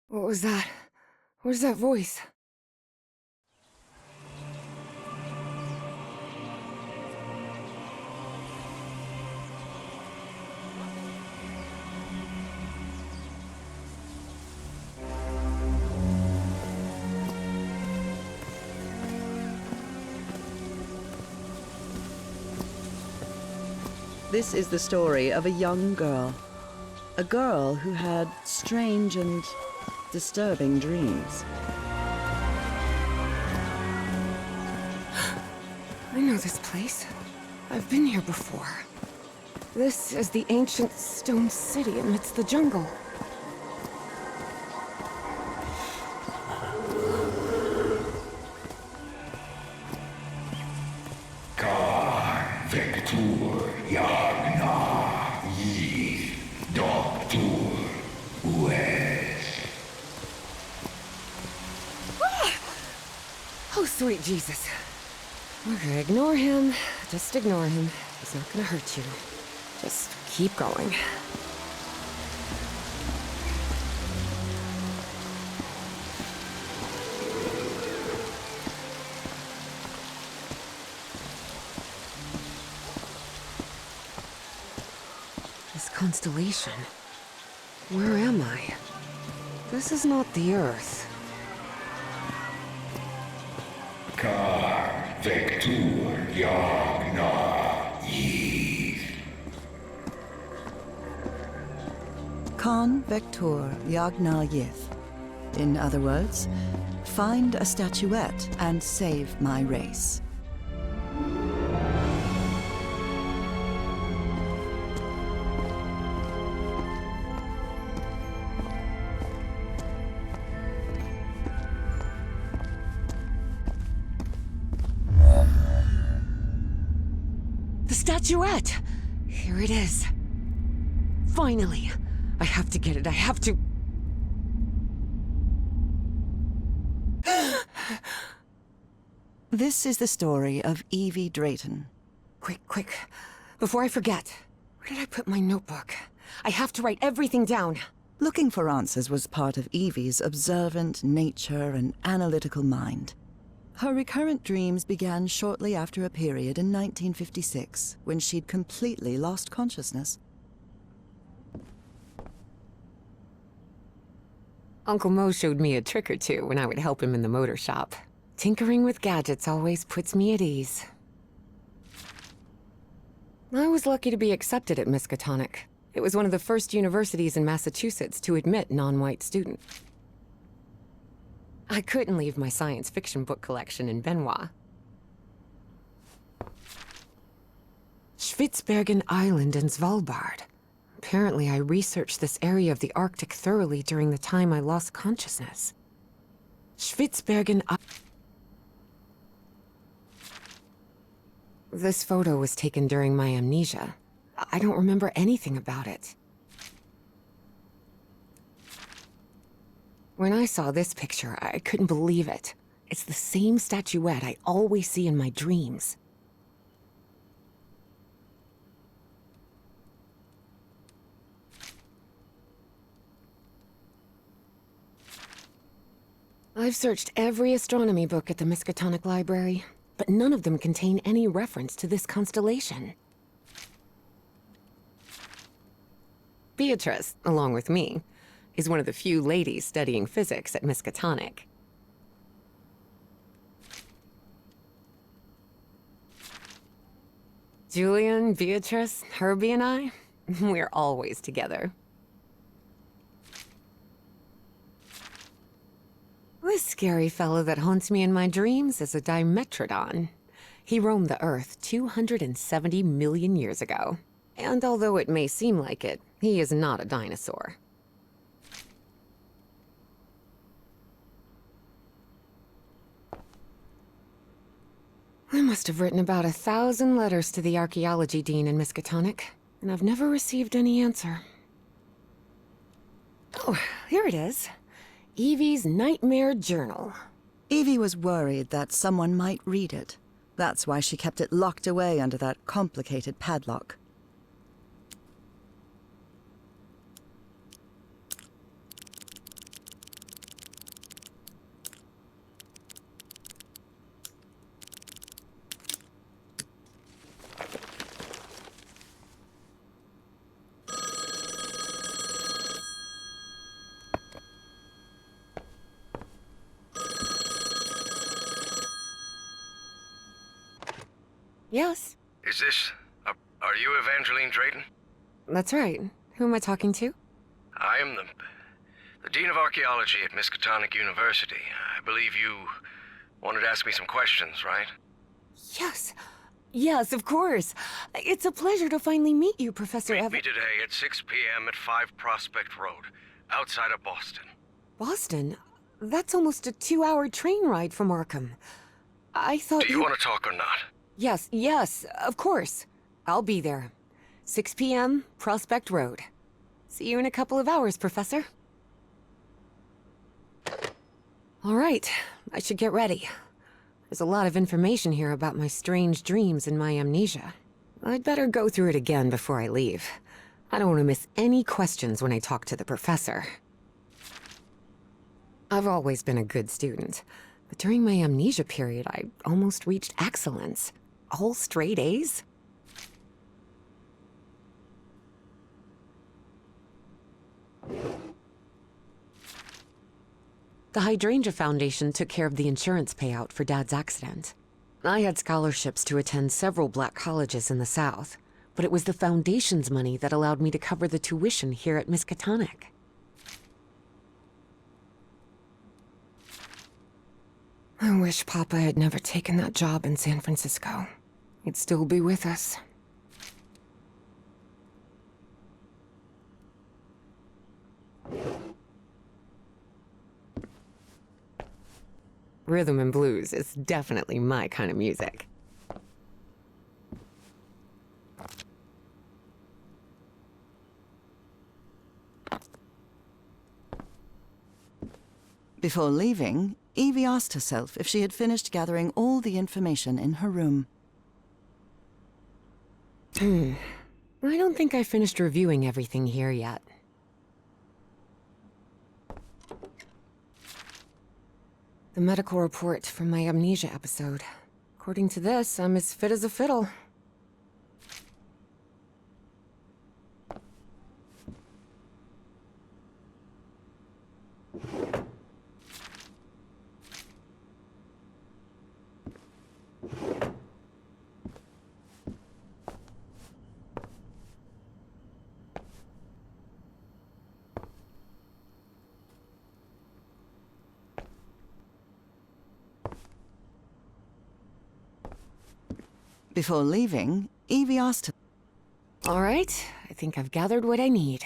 What was that? Where's that voice? This is the story of a young girl. A girl who had strange and disturbing dreams. I know this place. I've been here before. This is the ancient stone city amidst the jungle. Oh, sweet Jesus. Okay, ignore him. Just ignore him. He's not gonna hurt you. Just keep going. This constellation. Where am I? This is not the Earth. Khan Vector Yagna Yith. In other words, find a statuette and save my race. The statuette! Here it is. Finally! I have to get it, I have to... This is the story of Evie Drayton. Quick. Before I forget. Where did I put my notebook? I have to write everything down. Looking for answers was part of Evie's observant nature and analytical mind. Her recurrent dreams began shortly after a period in 1956, when she'd completely lost consciousness. Uncle Mo showed me a trick or two when I would help him in the motor shop. Tinkering with gadgets always puts me at ease. I was lucky to be accepted at Miskatonic. It was one of the first universities in Massachusetts to admit non-white students. I couldn't leave my science fiction book collection in Benoit. Spitsbergen Island and Svalbard. Apparently, I researched this area of the Arctic thoroughly during the time I lost consciousness. Spitsbergen Island. This photo was taken during my amnesia. I don't remember anything about it. When I saw this picture, I couldn't believe it. It's the same statuette I always see in my dreams. I've searched every astronomy book at the Miskatonic Library, but none of them contain any reference to this constellation. Beatrice, along with me, is one of the few ladies studying physics at Miskatonic. Julian, Beatrice, Herbie and I, we're always together. This scary fellow that haunts me in my dreams is a Dimetrodon. He roamed the Earth 270 million years ago. And although it may seem like it, he is not a dinosaur. I must have written about 1,000 letters to the archaeology dean in Miskatonic, and I've never received any answer. Oh, here it is. Evie's Nightmare Journal. Evie was worried that someone might read it. That's why she kept it locked away under that complicated padlock. Yes, Is this... are you Evangeline Drayton? that's right. Who am I talking to? I am the Dean of Archaeology at Miskatonic University. I believe you wanted to ask me some questions, right? Yes. Yes, of course. It's a pleasure to finally meet you, Professor Meet me today at 6 p.m. at 5 Prospect Road, outside of Boston. Boston? That's almost a 2-hour train ride from Arkham. I thought Do you want to talk or not? Yes, yes, of course. I'll be there. 6 p.m., Prospect Road. See you in a couple of hours, Professor. All right, I should get ready. There's a lot of information here about my strange dreams and my amnesia. I'd better go through it again before I leave. I don't want to miss any questions when I talk to the professor. I've always been a good student, but during my amnesia period, I almost reached excellence. All straight A's? The Hydrangea Foundation took care of the insurance payout for Dad's accident. I had scholarships to attend several black colleges in the South, but it was the Foundation's money that allowed me to cover the tuition here at Miskatonic. I wish Papa had never taken that job in San Francisco. He'd still be with us. Rhythm and blues is definitely my kind of music. Before leaving, Evie asked herself if she had finished gathering all the information in her room. I don't think I finished reviewing everything here yet. The medical report from my amnesia episode. According to this, I'm as fit as a fiddle. Before leaving, Evie asked her... All right, I think I've gathered what I need.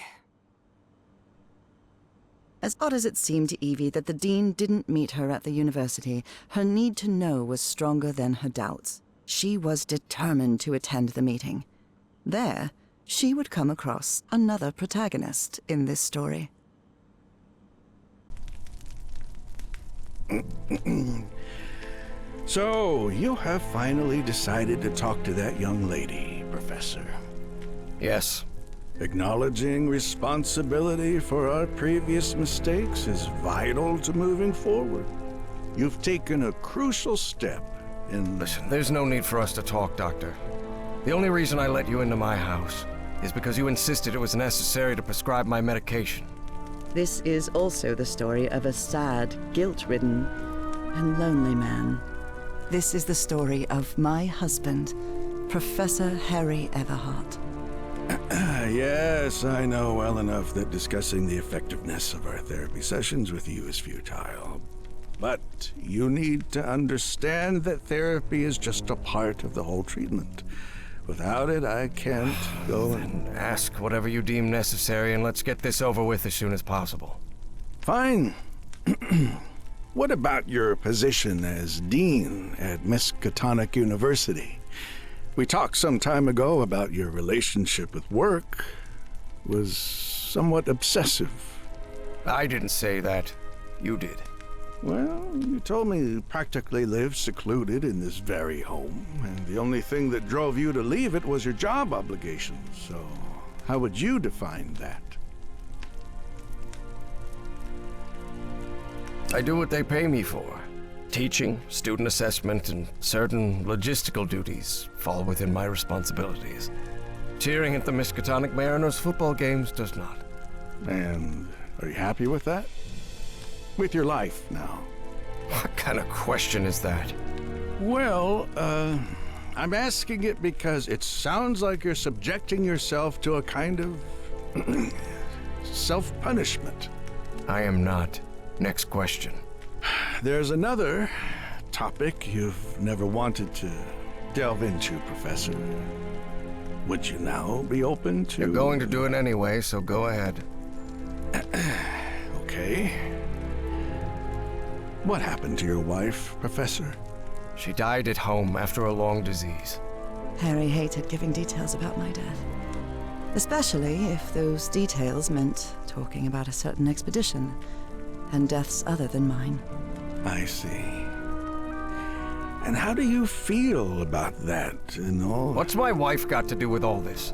As odd as it seemed to Evie that the Dean didn't meet her at the university, her need to know was stronger than her doubts. She was determined to attend the meeting. There, she would come across another protagonist in this story. So, you have finally decided to talk to that young lady, Professor. Yes. Acknowledging responsibility for our previous mistakes is vital to moving forward. You've taken a crucial step in... Listen, there's no need for us to talk, Doctor. The only reason I let you into my house is because you insisted it was necessary to prescribe my medication. This is also the story of a sad, guilt-ridden, and lonely man. This is the story of my husband, Professor Harry Everhart. Yes, I know well enough that discussing the effectiveness of our therapy sessions with you is futile. But you need to understand that therapy is just a part of the whole treatment. Without it, I can't go and... Ask whatever you deem necessary and let's get this over with as soon as possible. Fine. What about your position as Dean at Miskatonic University? We talked some time ago about your relationship with work was somewhat obsessive. I didn't say that. You did. Well, you told me you practically lived secluded in this very home, and the only thing that drove you to leave it was your job obligations. So, how would you define that? I do what they pay me for. Teaching, student assessment, and certain logistical duties fall within my responsibilities. Cheering at the Miskatonic Mariners football games does not. And are you happy with that? With your life now? What kind of question is that? Well, I'm asking it because it sounds like you're subjecting yourself to a kind of self-punishment. I am not. Next question. There's another topic you've never wanted to delve into, Professor. Would you now be open to... You're going to do it anyway, so go ahead. Okay. What happened to your wife, Professor? She died at home after a long disease. Harry hated giving details about my death. Especially if those details meant talking about a certain expedition, and deaths other than mine. I see. And how do you feel about that and all? What's my wife got to do with all this?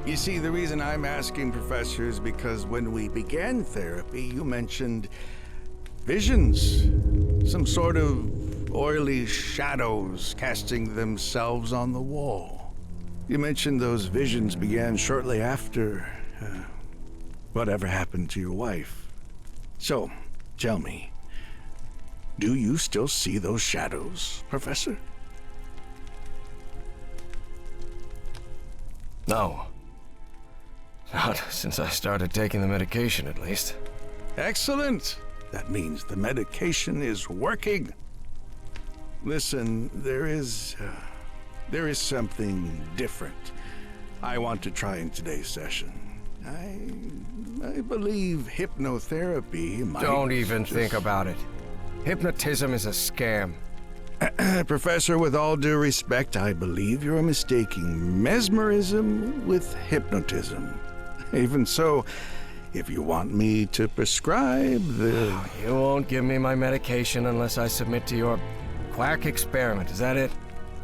You see, the reason I'm asking, Professor, is because when we began therapy, you mentioned visions. Some sort of oily shadows casting themselves on the wall. You mentioned those visions began shortly after whatever happened to your wife. So, tell me, do you still see those shadows, Professor? No. Not since I started taking the medication, at least. Excellent! That means the medication is working. Listen, there is something different I want to try in today's session. I believe hypnotherapy might... Don't even think about it. Hypnotism is a scam. Professor, with all due respect, I believe you're mistaking mesmerism with hypnotism. Even so, if you want me to prescribe the... You won't give me my medication unless I submit to your quack experiment, is that it?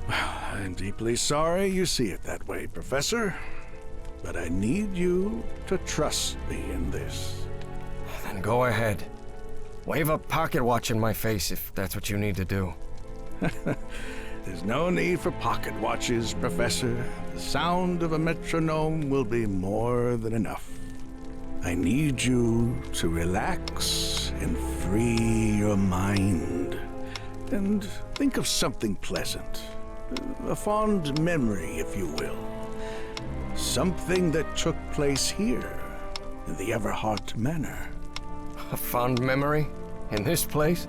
I'm deeply sorry you see it that way, Professor. But I need you to trust me in this. Then go ahead. Wave a pocket watch in my face if that's what you need to do. There's no need for pocket watches, Professor. The sound of a metronome will be more than enough. I need you to relax and free your mind. And think of something pleasant. A fond memory, if you will. Something that took place here, in the Everhart Manor. A fond memory? In this place?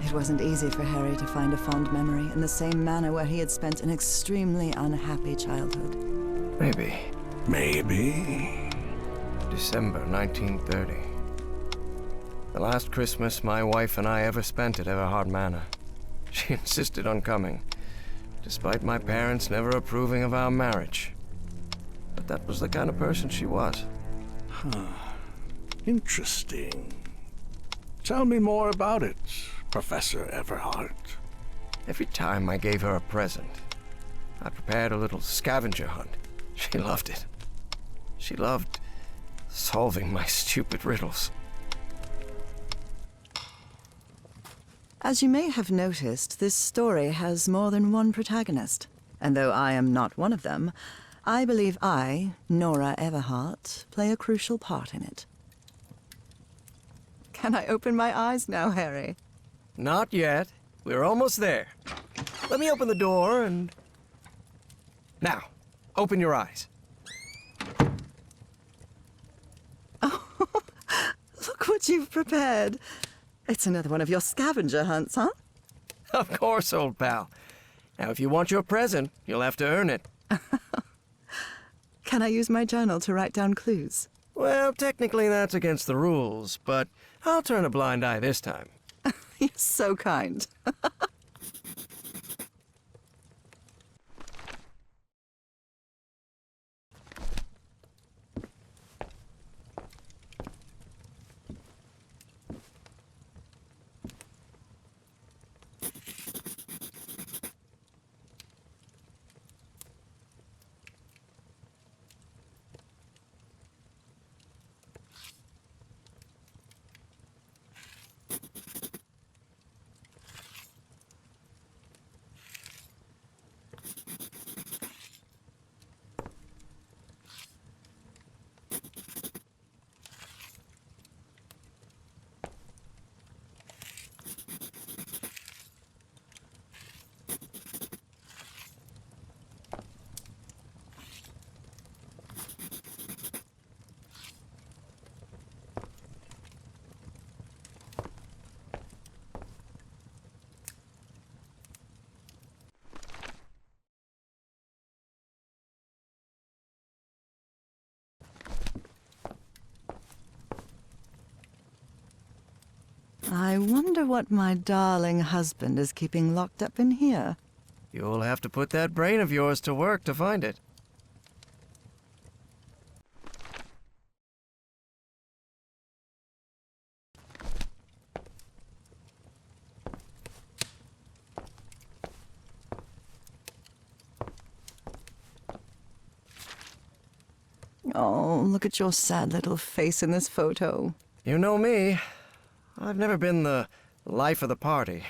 It wasn't easy for Harry to find a fond memory in the same manor where he had spent an extremely unhappy childhood. Maybe. Maybe. December 1930. The last Christmas my wife and I ever spent at Everhart Manor. She insisted on coming, despite my parents never approving of our marriage. But that was the kind of person she was. Interesting. Tell me more about it, Professor Everhart. Every time I gave her a present, I prepared a little scavenger hunt. She loved it. She loved solving my stupid riddles. As you may have noticed, this story has more than one protagonist. And though I am not one of them, I believe I, Nora Everhart, play a crucial part in it. Can I open my eyes now, Harry? Not yet. We're almost there. Let me open the door and... Now, open your eyes. Look what you've prepared. It's another one of your scavenger hunts, huh? Of course, old pal. Now, if you want your present, you'll have to earn it. Can I use my journal to write down clues? Well, technically that's against the rules, but I'll turn a blind eye this time. You're so kind. I wonder what my darling husband is keeping locked up in here. You'll have to put that brain of yours to work to find it. Oh, look at your sad little face in this photo. You know me. I've never been the life of the party.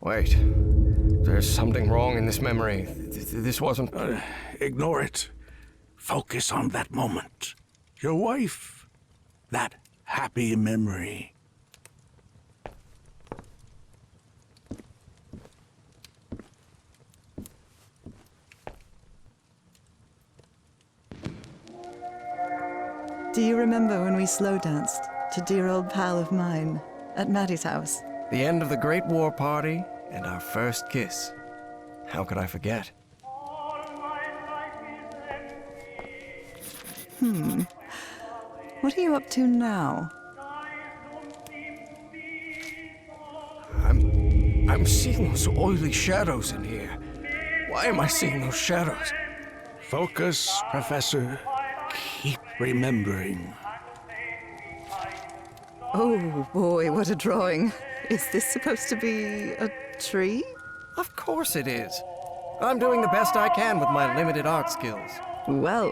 Wait. There's something wrong in this memory. This wasn't... Ignore it. Focus on that moment. Your wife. That happy memory. Do you remember when we slow danced to Dear Old Pal of Mine at Maddie's house? The end of the Great War Party and our first kiss. How could I forget? What are you up to now? I'm seeing those oily shadows in here. Why am I seeing those shadows? Focus, Professor. Keep remembering. Oh boy, what a drawing. Is this supposed to be a tree? Of course it is. I'm doing the best I can with my limited art skills. Well,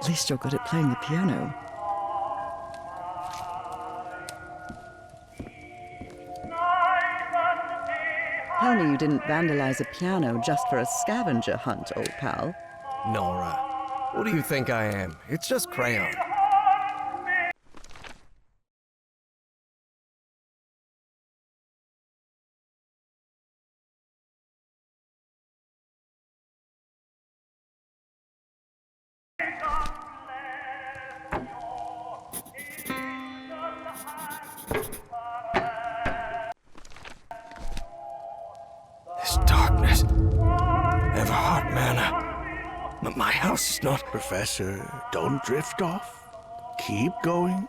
at least you're good at playing the piano. Tell me you didn't vandalize a piano just for a scavenger hunt, old pal. Nora, what do you think I am? It's just crayon. This darkness. Everhart Manor. My house is not... Professor, don't drift off. Keep going.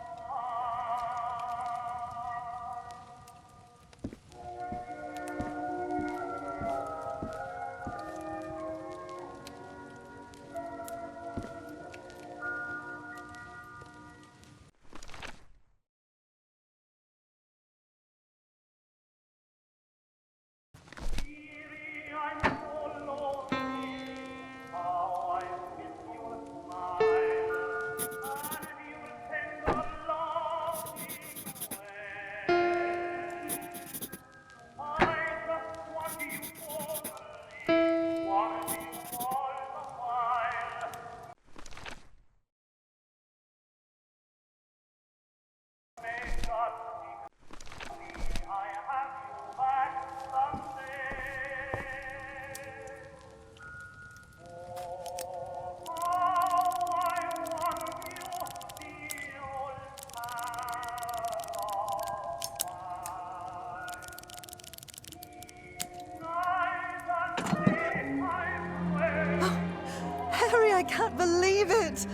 Harry, I can't believe it!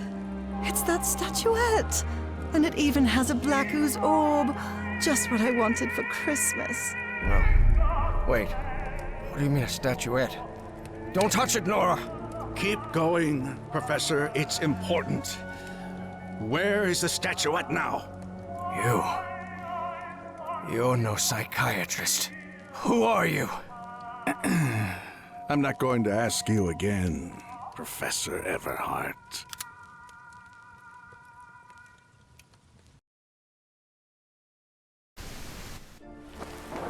It's that statuette! And it even has a black ooze orb. Just what I wanted for Christmas. No. Wait. What do you mean a statuette? Don't touch it, Nora! Keep going, Professor. It's important. Where is the statuette now? You're no psychiatrist. Who are you? I'm not going to ask you again, Professor Everhart.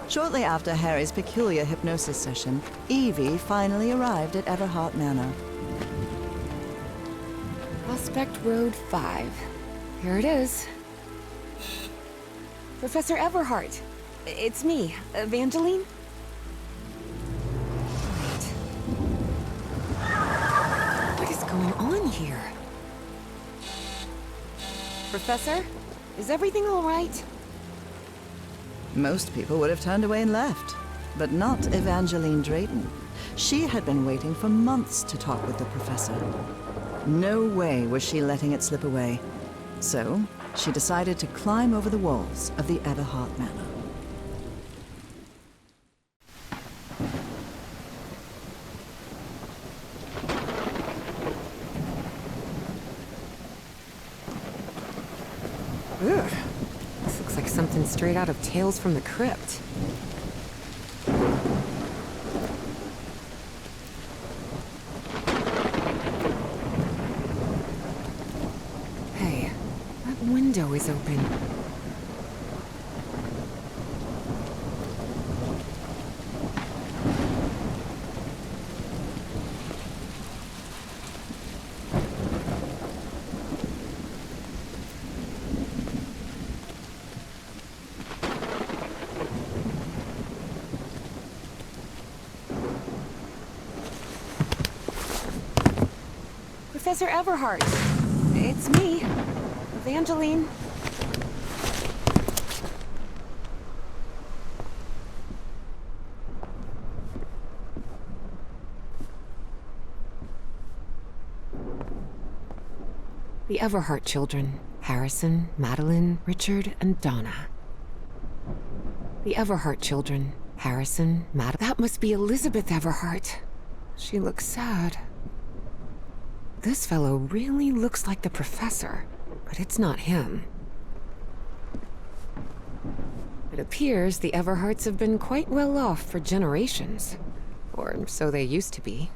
Shortly after Harry's peculiar hypnosis session, Evie finally arrived at Everhart Manor. Prospect Road 5. Here it is. Professor Everhart. It's me, Evangeline. Wait. What is going on here? Professor? Is everything all right? Most people would have turned away and left, but not Evangeline Drayton. She had been waiting for months to talk with the professor. No way was she letting it slip away. So, she decided to climb over the walls of the Everhart Manor. Ugh. This looks like something straight out of Tales from the Crypt. Hey, that window is open. Professor Everhart. It's me, Evangeline. The Everhart children, Harrison, Madeline, Richard, and Donna. The Everhart children, Harrison, Madeline. That must be Elizabeth Everhart. She looks sad. This fellow really looks like the professor, but it's not him. It appears the Everharts have been quite well off for generations. Or so they used to be.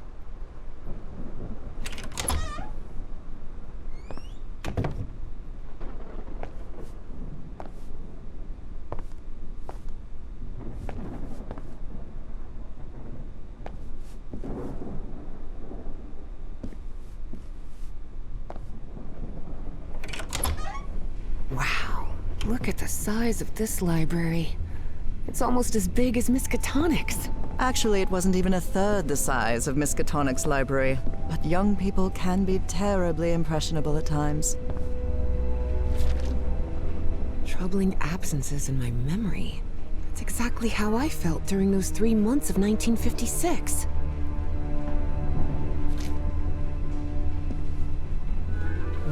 Wow, look at the size of this library. It's almost as big as Miskatonic's. Actually, it wasn't even a third the size of Miskatonic's library, but young people can be terribly impressionable at times. Troubling absences in my memory. That's exactly how I felt during those 3 months of 1956.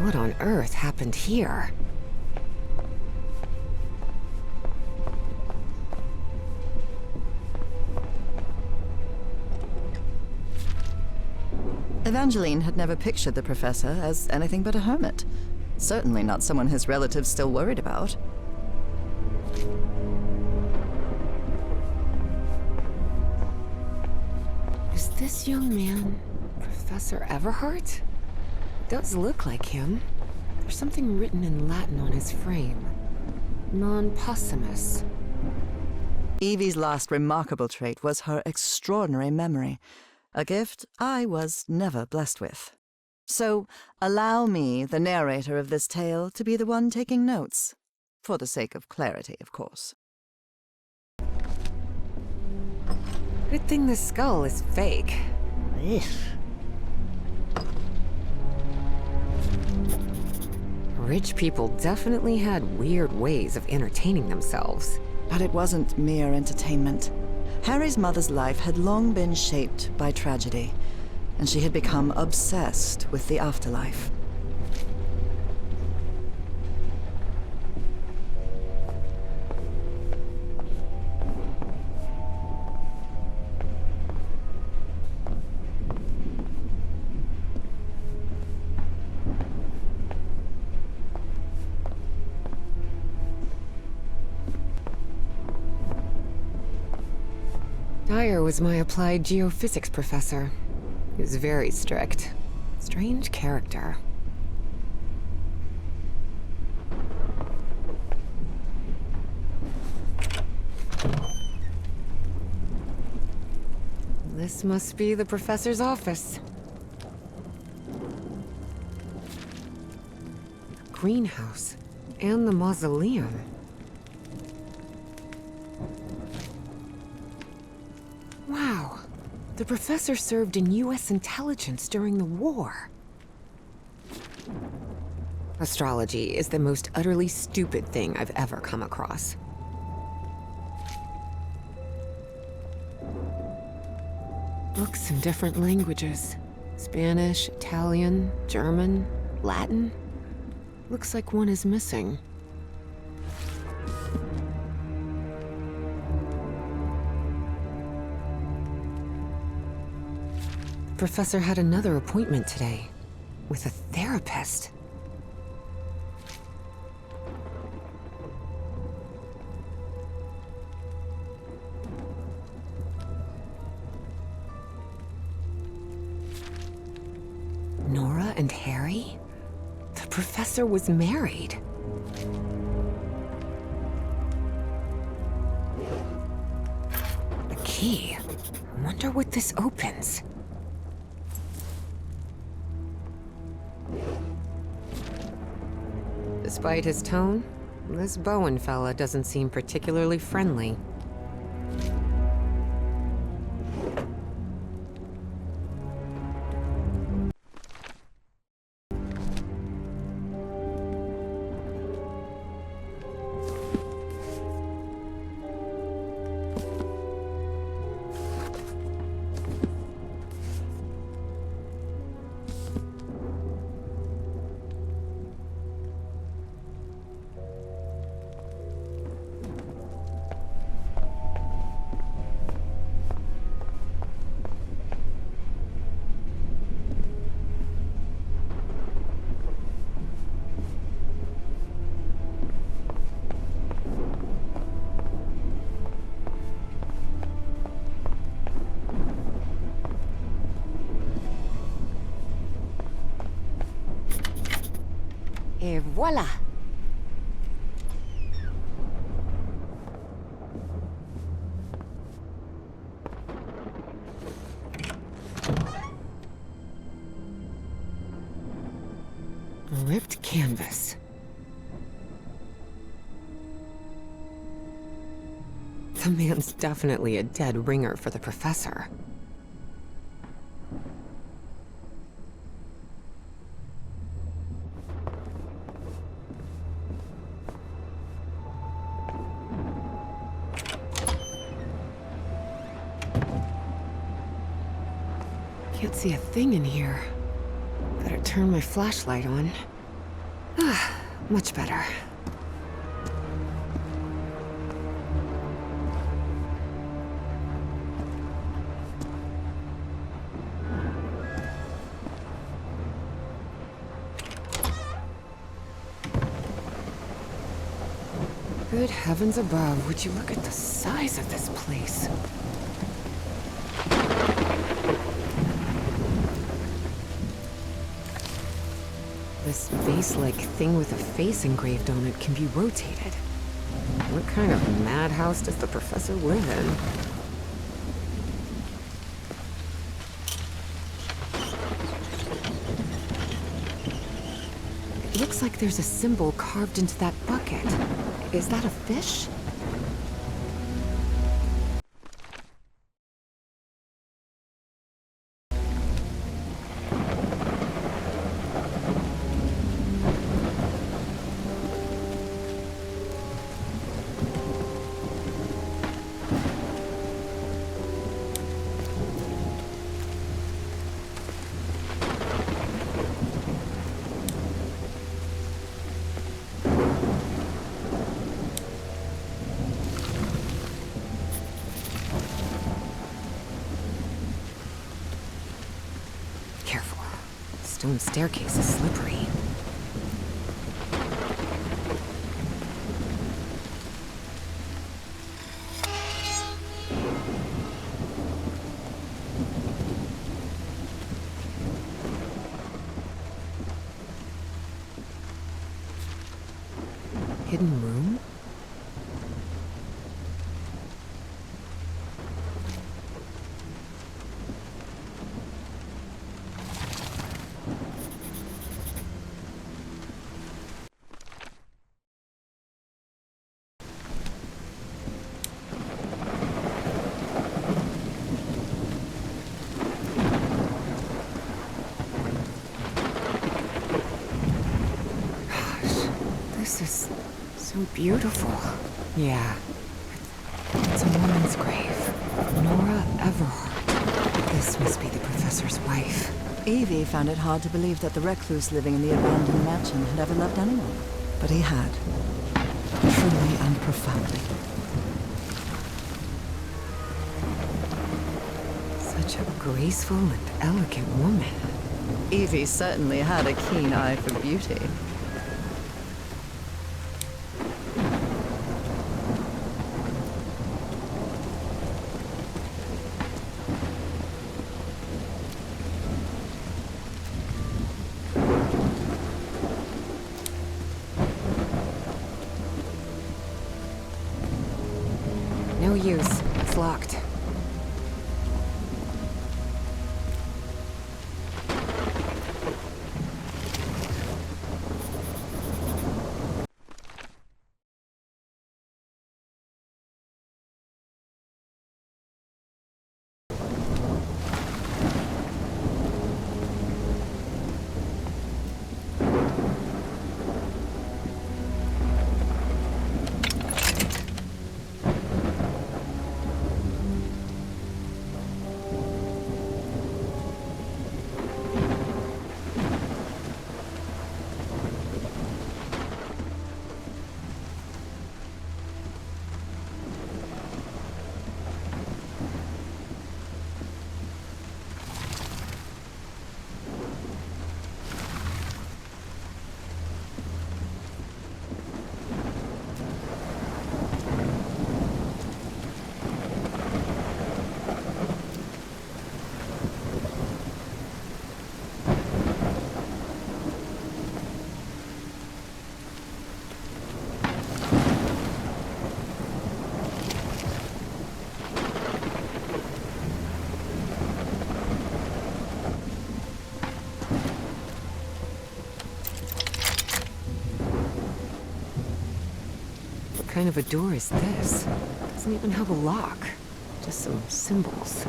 What on earth happened here? Evangeline had never pictured the professor as anything but a hermit. Certainly not someone his relatives still worried about. Is this young man Professor Everhart? It does look like him. There's something written in Latin on his frame. Non possumus. Evie's last remarkable trait was her extraordinary memory, a gift I was never blessed with. So allow me, the narrator of this tale, to be the one taking notes. For the sake of clarity, of course. Good thing the skull is fake. Rich people definitely had weird ways of entertaining themselves. But it wasn't mere entertainment. Harry's mother's life had long been shaped by tragedy, and she had become obsessed with the afterlife. Dyer was my applied geophysics professor. He was very strict. Strange character. This must be the professor's office. The greenhouse and the mausoleum. Wow, the professor served in U.S. intelligence during the war. Astrology is the most utterly stupid thing I've ever come across. Books in different languages. Spanish, Italian, German, Latin. Looks like one is missing. The professor had another appointment today with a therapist. Nora and Harry? The professor was married. A key. I wonder what this opens. Despite his tone, this Bowen fella doesn't seem particularly friendly. Et voilà! A ripped canvas. The man's definitely a dead ringer for the professor. Can't see a thing in here. Better turn my flashlight on. Ah, much better. Good heavens above, would you look at the size of this place? This vase-like thing with a face engraved on it can be rotated. What kind of madhouse does the professor live in? It looks like there's a symbol carved into that bucket. Is that a fish? Careful. Stone staircase is slippery. Hidden room? This is so beautiful. Yeah. It's a woman's grave. Nora Everhart. This must be the professor's wife. Evie found it hard to believe that the recluse living in the abandoned mansion had ever loved anyone. But he had. Truly and profoundly. Such a graceful and elegant woman. Evie certainly had a keen eye for beauty. No use. It's locked. What kind of a door is this? Doesn't even have a lock. Just some symbols.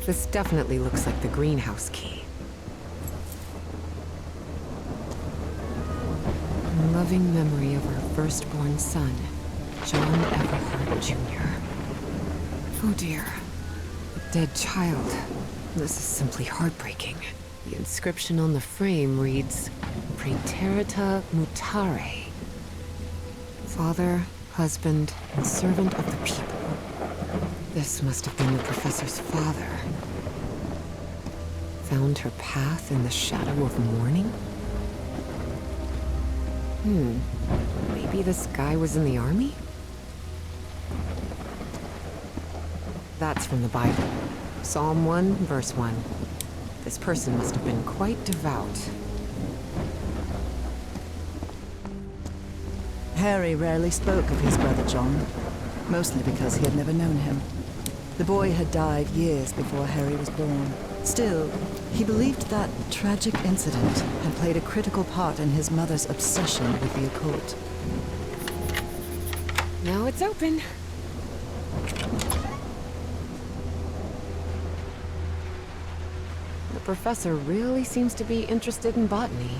This definitely looks like the greenhouse key. In loving memory of our firstborn son, John Everhart Jr. Oh dear. A dead child. This is simply heartbreaking. The inscription on the frame reads, Praeterita Mutare. Father, husband, and servant of the people. This must have been the professor's father. Found her path in the shadow of mourning? Maybe this guy was in the army? That's from the Bible. Psalm 1, verse 1. This person must have been quite devout. Harry rarely spoke of his brother John, mostly because he had never known him. The boy had died years before Harry was born. Still, he believed that tragic incident had played a critical part in his mother's obsession with the occult. Now it's open. The professor really seems to be interested in botany.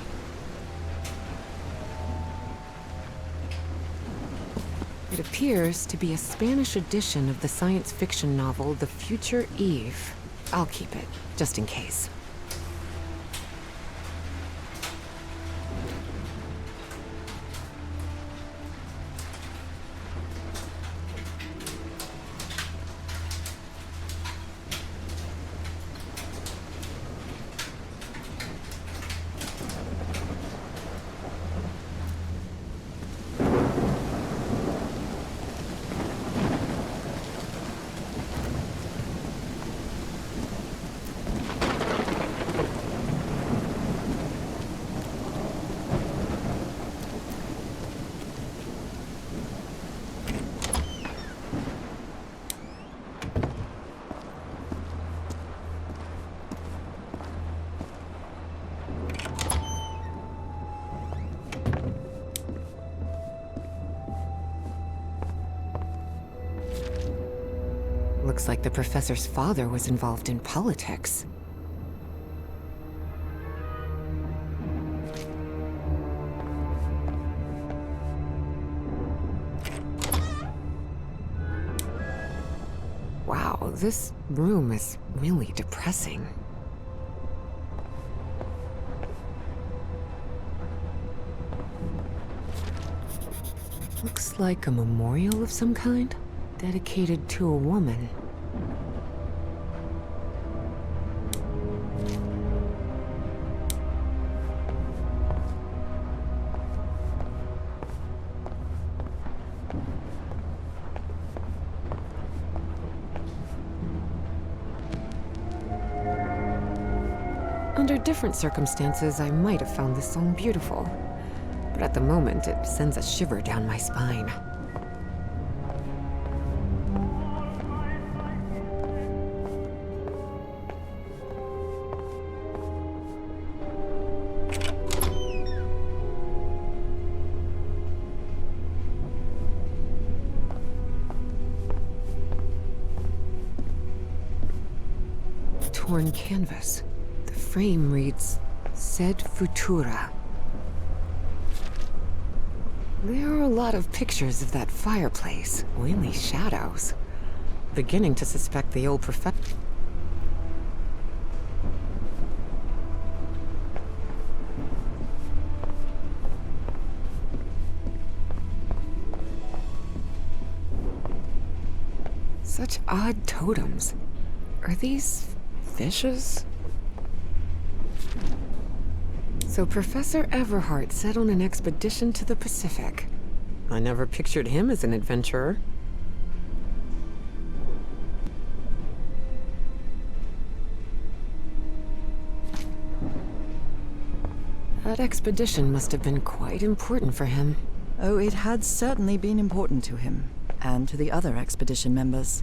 It appears to be a Spanish edition of the science fiction novel The Future Eve. I'll keep it, just in case. Looks like the professor's father was involved in politics. Wow, this room is really depressing. Looks like a memorial of some kind, dedicated to a woman. Under different circumstances, I might have found this song beautiful. But at the moment, it sends a shiver down my spine. Torn canvas. The frame reads, Sed Futura. There are a lot of pictures of that fireplace, oily shadows. Beginning to suspect the old professor. Such odd totems. Are these fishes? So Professor Everhart set on an expedition to the Pacific. I never pictured him as an adventurer. That expedition must have been quite important for him. Oh, it had certainly been important to him, and to the other expedition members.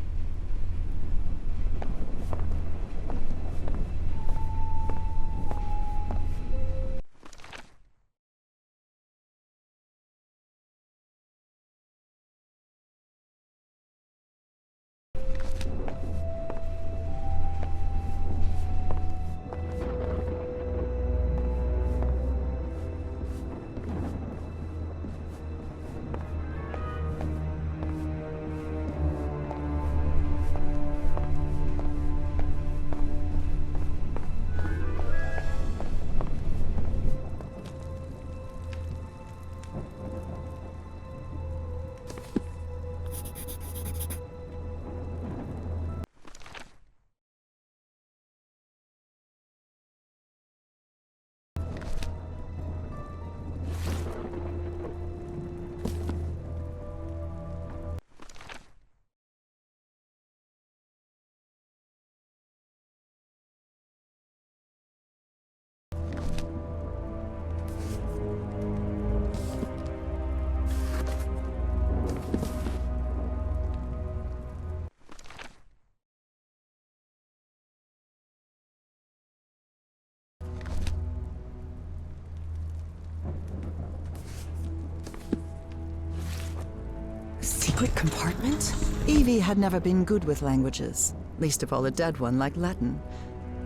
Secret compartment? Evie had never been good with languages, least of all a dead one like Latin.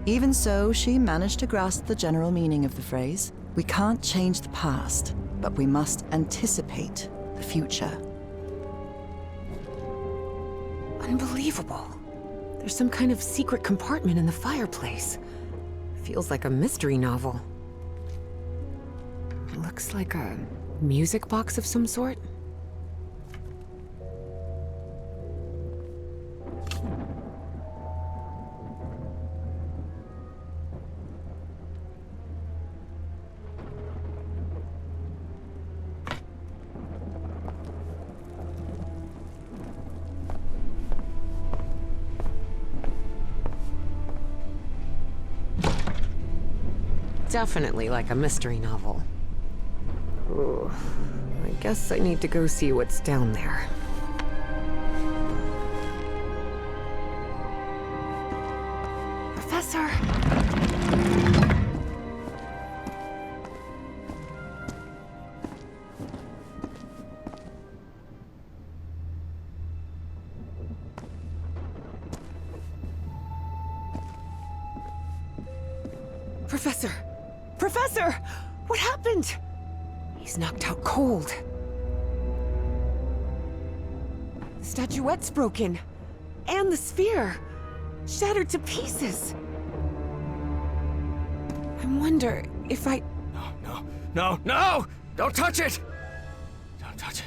Even so, she managed to grasp the general meaning of the phrase. We can't change the past, but we must anticipate the future. Unbelievable. There's some kind of secret compartment in the fireplace. Feels like a mystery novel. Looks like a music box of some sort. Definitely like a mystery novel. Ooh, I guess I need to go see what's down there. Professor! Professor! Professor! What happened? He's knocked out cold. The statuette's broken. And the sphere. Shattered to pieces. I wonder if I... No! Don't touch it! Don't touch it.